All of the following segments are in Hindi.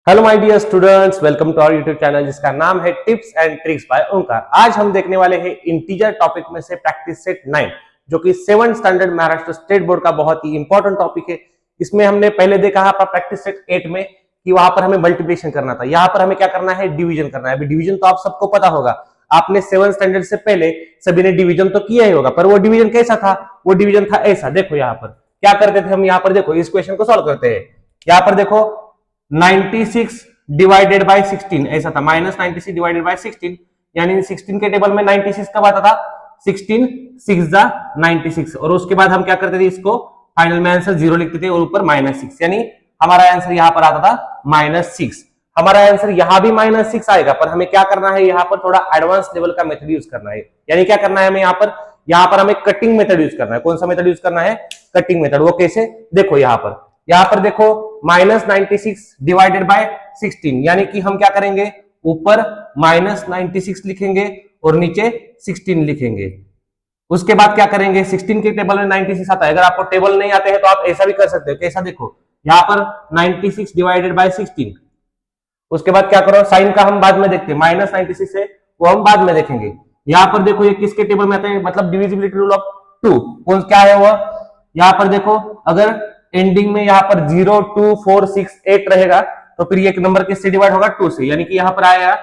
Hello my dear students, welcome to our YouTube channel जिसका नाम है tips and tricks by Omkar. आज हम देखने वाले हैं इंटीजर टॉपिक में से प्रैक्टिस सेट 9 जो कि 7th standard Maharashtra state board का बहुत ही इंपॉर्टेंट टॉपिक है। इसमें हमने पहले देखा है प्रैक्टिस सेट 8 में कि वहां पर हमें मल्टीप्लिकेशन करना था, यहाँ पर हमें क्या करना है, डिवीजन करना है। अभी डिवीजन तो आप सबको पता होगा, आपने 7th स्टैंडर्ड से पहले सभी ने डिवीजन तो किया ही होगा, पर वो डिवीजन कैसा था? वो डिवीजन था ऐसा। देखो यहाँ पर क्या करते थे हम, यहाँ पर देखो इस क्वेश्चन को सॉल्व करते हैं। यहाँ पर देखो 96 डिवाइडेड बाय 16 ऐसा था, -96 डिवाइडेड बाय 16, यानी 16 के टेबल में 96 कब आता था? 16 6 जा 96। और उसके बाद हम क्या करते थे, इसको फाइनल में आंसर 0 लिखते थे और ऊपर -6, यानी हमारा आंसर यहाँ पर आता था -6। हमारा आंसर यहाँ भी -6 आएगा, पर हमें क्या करना है, यहाँ पर थोड़ा एडवांस लेवल का मेथड यूज करना है। यानी क्या करना है हमें, यहाँ पर हमें कटिंग मेथड यूज करना है। कौन सा मेथड यूज करना है? Cutting method. वो कैसे? देखो यहाँ पर देखो -96 डिवाइडेड बाय 16, यानी कि हम क्या करेंगे, ऊपर -96 लिखेंगे और नीचे 16 लिखेंगे। उसके बाद क्या करेंगे, 16 के टेबल में 96 आता है। अगर आपको टेबल नहीं आते हैं तो आप ऐसा भी कर सकते हो। कैसा? देखो यहाँ पर 96 डिवाइडेड बाय 16, उसके बाद क्या करो, साइन का हम बाद में देखते हैं, -96 है वो हम बाद में देखेंगे। यहाँ पर देखो ये किसके टेबल में आता है, मतलब डिविजिबिलिटी रूल ऑफ 2। कौन क्या है वो? यहाँ पर देखो अगर एंडिंग में यहाँ पर 0 2 4 6 8 रहेगा तो फिर ये नंबर किससे डिवाइड होगा? 2 से। यानी कि यहाँ पर आएगा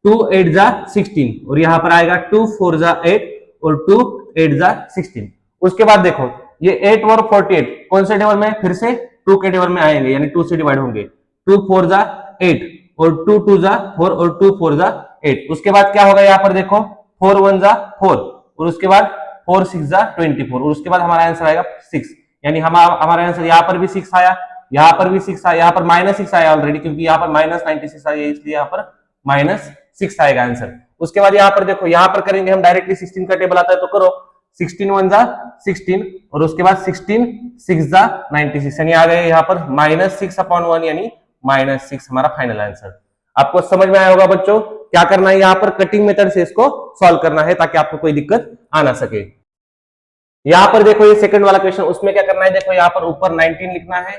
2 8 जा 16 और यहाँ पर आएगा 2 4 जा 8 और 2 8 जा 16। उसके बाद देखो ये 8 और 48 कौन से टेबल में? फिर से 2 के टेबल में आएंगे, यानी 2 से डिवाइड होंगे। 2 4 जा 8 और 2 2 जा 4 और 2 4 जा 8। उसके बाद क्या होगा, यहाँ पर देखो 4 1 जा 4 और उसके बाद 4 6 जा 24 और उसके बाद हमारा आंसर आएगा 6। यानी हमारा आंसर यहाँ पर भी 6 आया, यहाँ पर भी 6 आया, यहाँ पर -6 आया ऑलरेडी, क्योंकि यहाँ पर -96 आया, इसलिए यहाँ पर -6 आएगा आंसर। उसके बाद यहाँ पर देखो, यहाँ पर करेंगे हम डायरेक्टली 16 का टेबल आता है तो करो 16 1 जा 16 और उसके बाद 16 6 जा 96, यानी आ गए यहाँ पर -6/1, यानी -6 हमारा फाइनल आंसर। आपको समझ में आया होगा बच्चों, क्या करना है, यहाँ पर कटिंग मेथड से इसको सॉल्व करना है ताकि आपको कोई दिक्कत आ ना सके। यहाँ पर देखो ये सेकंड वाला क्वेश्चन, उसमें क्या करना है, देखो यहाँ पर ऊपर 19 लिखना है,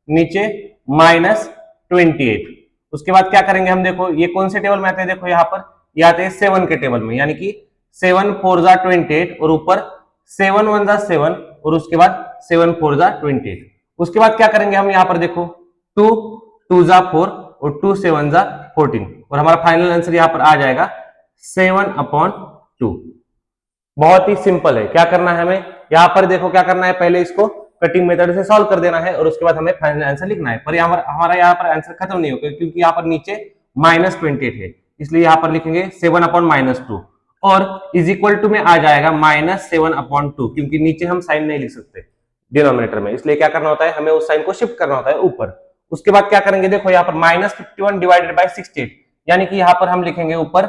नीचे -28। उसके बाद क्या करेंगे हम, देखो ये कौन से टेबल में आते हैं, देखो यहाँ पर ये आते हैं 7 के टेबल में, यानी कि 7 4 जा 28 और ऊपर 7 1 जा 7 और उसके बाद 7 4 जा 28। उसके बाद क्या करेंगे हम, यहाँ पर देखो 2 2 जा 4 और 2 7 जा 14 और हमारा फाइनल आंसर यहाँ पर आ जाएगा 7/2। बहुत ही सिंपल है। क्या करना है हमें, यहाँ पर देखो क्या करना है, पहले इसको कटिंग मेथड से सॉल्व कर देना है और उसके बाद हमें फाइनल आंसर लिखना है। पर हमारा यहाँ पर आंसर खत्म नहीं होगा, क्योंकि यहाँ पर नीचे -28 है, इसलिए यहाँ पर लिखेंगे 7/-2 और इज इक्वल टू में आ जाएगा -7/2, क्योंकि नीचे हम साइन नहीं लिख सकते डिनोमिनेटर में, इसलिए क्या करना होता है, हमें उस साइन को शिफ्ट करना होता है ऊपर। उसके बाद क्या करेंगे, देखो यहाँ पर -51 डिवाइडेड बाय 68, यानी कि यहाँ पर हम लिखेंगे ऊपर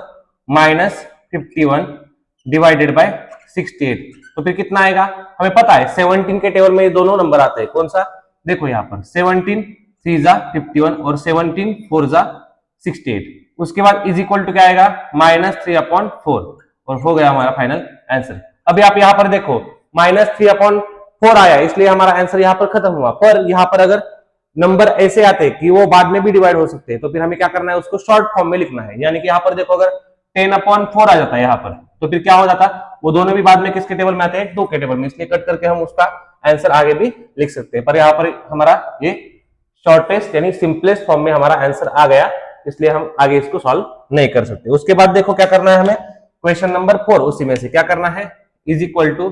-51 डिवाइडेड बाय 68, तो फिर कितना आएगा हमें पता है, 17 के टेबल में ये दोनों नंबर आते हैं। कौन सा? देखो यहाँ पर 17 3 जा 51 और 17 4 जा 68। उसके बाद इज इक्वल टू क्या आएगा, -3/4 और हो गया हमारा फाइनल आंसर। अभी आप यहाँ पर देखो -3/4 आया, इसलिए हमारा आंसर यहाँ पर खत्म हुआ। पर यहाँ पर अगर नंबर ऐसे आते कि वो बाद में भी डिवाइड हो सकते हैं तो फिर हमें क्या करना है, उसको शॉर्ट फॉर्म में लिखना है। यानी कि यहाँ पर देखो अगर 10/4 आ जाता है यहाँ पर, तो फिर क्या हो जाता, वो दोनों भी बाद में किसके टेबल में आते हैं? 2 के टेबल में, इसलिए कट करके हम उसका आंसर आगे भी लिख सकते हैं। पर यहाँ पर हमारा ये शॉर्टेस्ट यानी सिंपलेस्ट फॉर्म में हमारा आंसर आ गया, इसलिए हम आगे इसको सॉल्व नहीं कर सकते। उसके बाद देखो क्या करना है हमें, क्वेश्चन नंबर 4 उसी में से क्या करना है, is equal to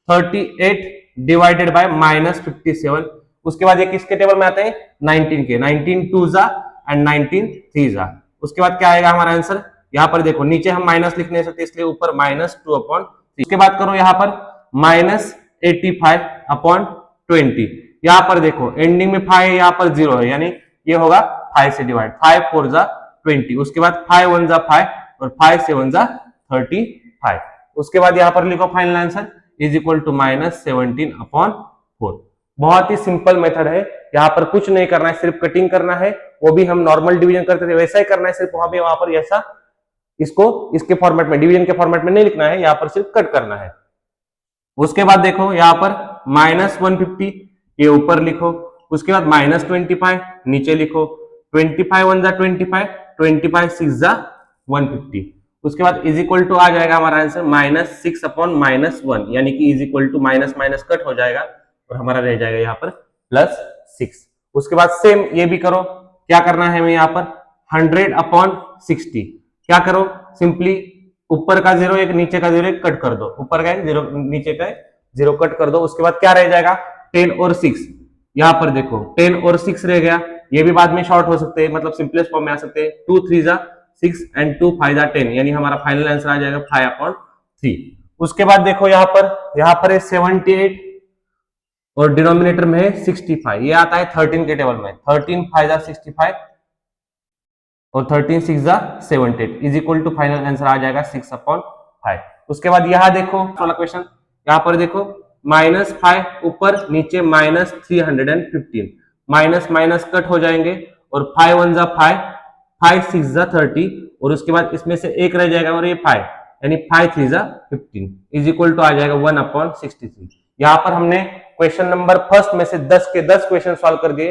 38 divided by -57। उसके बाद ये किसके टेबल में आते हैं? 19 के, 19 2 जा एंड 19 3 जा। उसके बाद क्या आएगा हमारा आंसर, यहाँ पर देखो नीचे हम माइनस लिख नहीं सकते, इसलिए ऊपर -2/3। उसके बाद करो यहाँ पर -85/20। यहाँ पर देखो एंडिंग में 5 है, यहाँ पर 0 है, यानी ये होगा 5 से डिवाइड, 5 4 जा 20। उसके बाद 5 1 जा 5 और 5 7 जा 35। उसके बाद यहाँ पर लिखो final answer is equal to -17/4। बहुत ही सिंपल मेथड है, यहाँ पर कुछ नहीं करना है, सिर्फ कटिंग करना है। वो भी हम नॉर्मल डिवीजन करते थे वैसा ही करना है, सिर्फ वहां पर ऐसा इसको इसके फॉर्मेट में, डिवीजन के फॉर्मेट में नहीं लिखना है, यहाँ पर सिर्फ कट करना है। उसके बाद देखो यहाँ पर -150 ये ऊपर लिखो, उसके बाद -25 नीचे लिखो, 25 वन जा 25, 25 6 जा 150। उसके बाद इज इक्वल टू आ जाएगा हमारा आंसर -6 अपॉन -1, यानी कि is equal to minus minus cut हो जाएगा और हमारा रह जाएगा यहाँ पर +6। उसके बाद सेम ये भी करो, क्या करना है हमें यहाँ पर 100 अपॉन 60। क्या करो, सिंपली ऊपर का 0 एक, नीचे का 0 एक कट कर दो, ऊपर का 0 नीचे का 0 कट कर दो। उसके बाद क्या रह जाएगा 10 और 6। यहाँ पर देखो 10 और 6 रह गया, ये भी बाद में शॉर्ट हो सकते हैं, मतलब सिंपलेस्ट फॉर्म में आ सकते हैं। 2 3 जा 6 एंड 2 5 जा 10, यानी हमारा फाइनल आंसर आ जाएगा 5 अपॉन 3। उसके बाद देखो यहाँ पर है 78 और डिनोमिनेटर में है 65, ये आता है 13 के टेबल में। 13 5 जा 65 और 13 6 जा 78 is equal to final answer आ जाएगा 6 अपॉन 5। उसके बाद यहाँ देखो वाला क्वेश्चन, यहाँ पर देखो -5 ऊपर, नीचे -315, माइनस माइनस कट हो जाएंगे और 5 1 जा 5, 5 6 जा 30 और उसके बाद इसमें से एक रह जाएगा और ये 5, यानी 5 3 जा 15 इज इक्वल टू आ जाएगा 1 अपॉन 63। यहाँ पर हमने क्वेश्चन नंबर फर्स्ट में से 10 के 10 क्वेश्चन सॉल्व कर दिए।